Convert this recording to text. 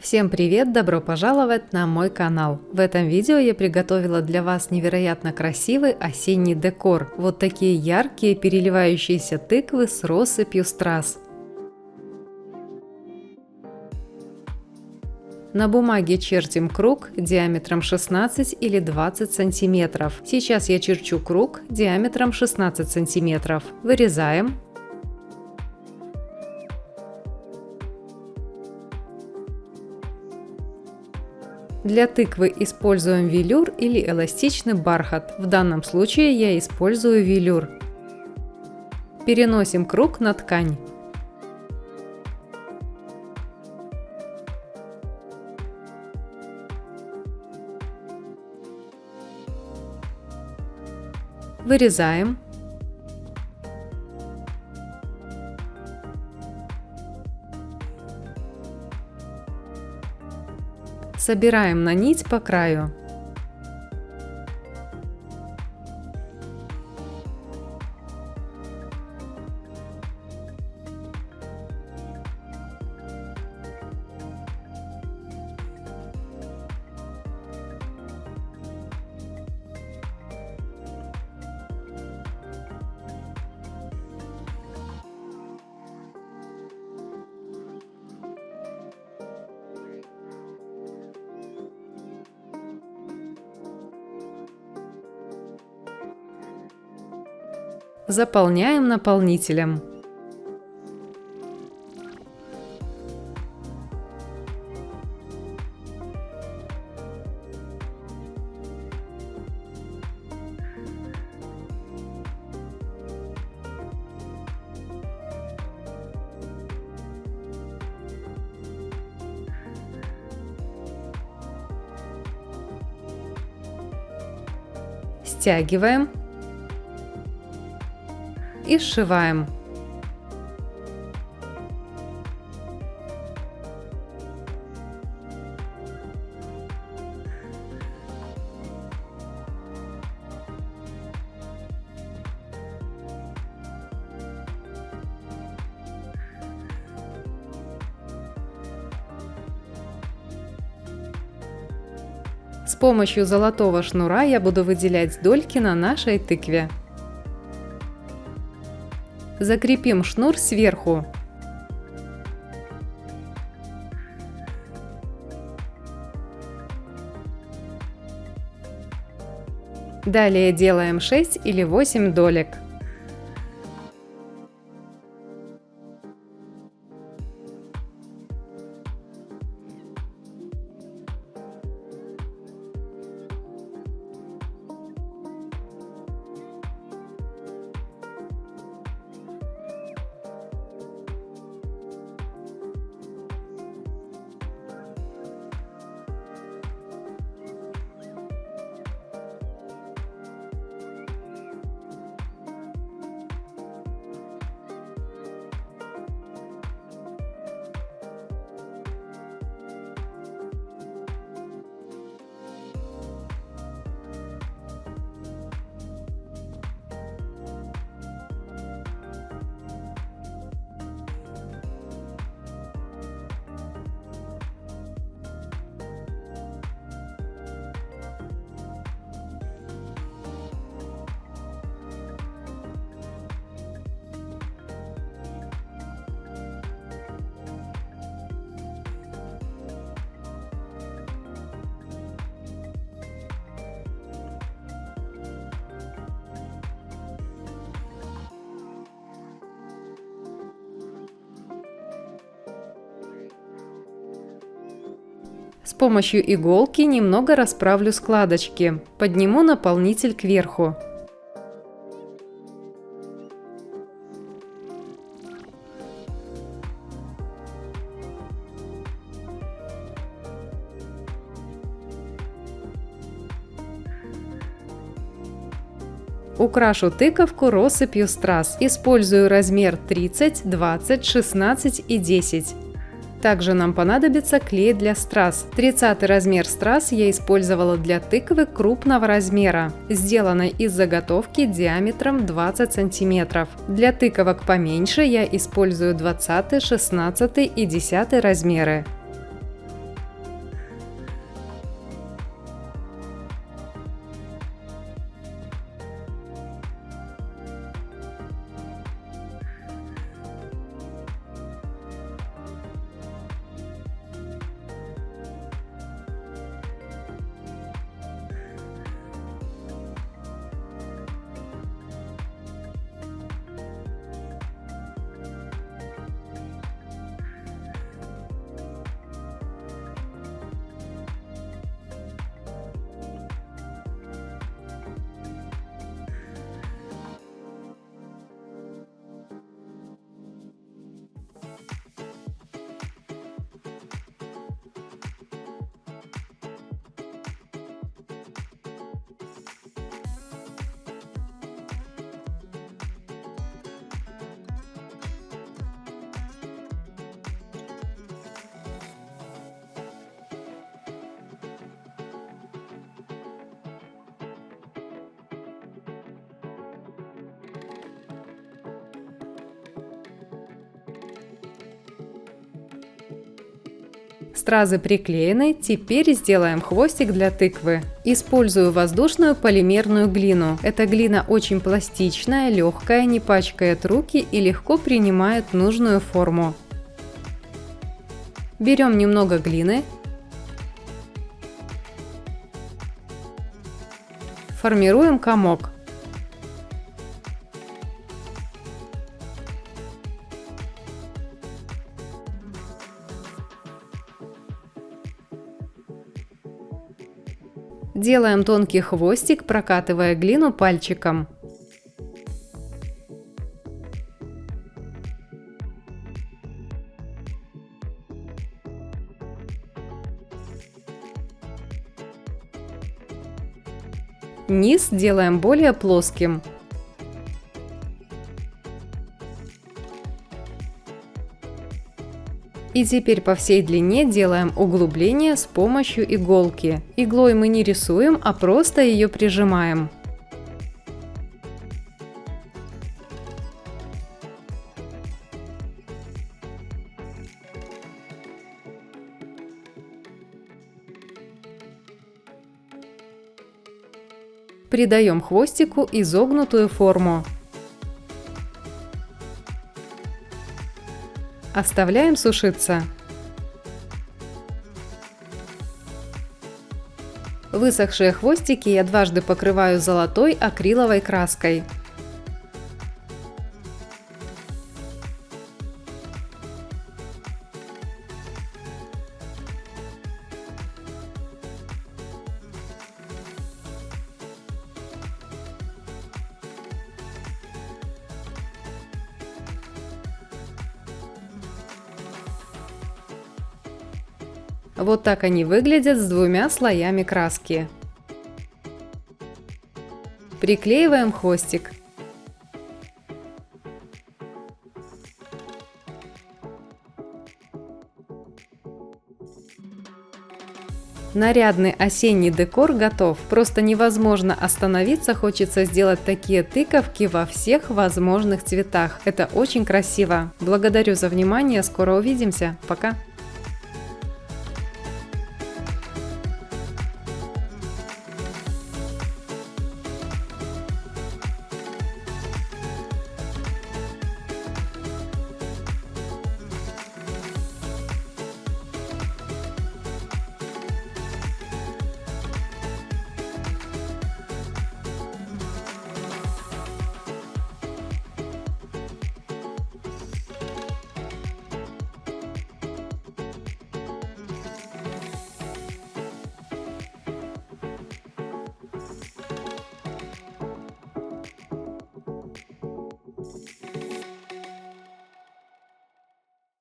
Всем привет! Добро пожаловать на мой канал! В этом видео я приготовила для вас невероятно красивый осенний декор. Вот такие яркие переливающиеся тыквы с россыпью страз. На бумаге чертим круг диаметром 16 или 20 сантиметров. Сейчас я черчу круг диаметром 16 сантиметров. Вырезаем. Для тыквы используем велюр или эластичный бархат. В данном случае я использую велюр. Переносим круг на ткань. Вырезаем. Собираем на нить по краю. Заполняем наполнителем. Стягиваем и сшиваем. С помощью золотого шнура я буду выделять дольки на нашей тыкве. Закрепим шнур сверху. Далее делаем 6 или 8 долек. С помощью иголки немного расправлю складочки. Подниму наполнитель кверху. Украшу тыковку россыпью страз. Использую размер 30, 20, 16 и 10. Также нам понадобится клей для страз. 30 размер страз я использовала для тыквы крупного размера, сделанной из заготовки диаметром 20 см. Для тыковок поменьше я использую 20, 16 и 10 размеры. Стразы приклеены, теперь сделаем хвостик для тыквы. Использую воздушную полимерную глину. Эта глина очень пластичная, легкая, не пачкает руки и легко принимает нужную форму. Берем немного глины, формируем комок. Делаем тонкий хвостик, прокатывая глину пальчиком. Низ делаем более плоским. И теперь по всей длине делаем углубление с помощью иголки. Иглой мы не рисуем, а просто ее прижимаем. Придаем хвостику изогнутую форму. Оставляем сушиться. Высохшие хвостики я дважды покрываю золотой акриловой краской. Вот так они выглядят с двумя слоями краски. Приклеиваем хвостик. Нарядный осенний декор готов. Просто невозможно остановиться, хочется сделать такие тыковки во всех возможных цветах. Это очень красиво. Благодарю за внимание, скоро увидимся. Пока!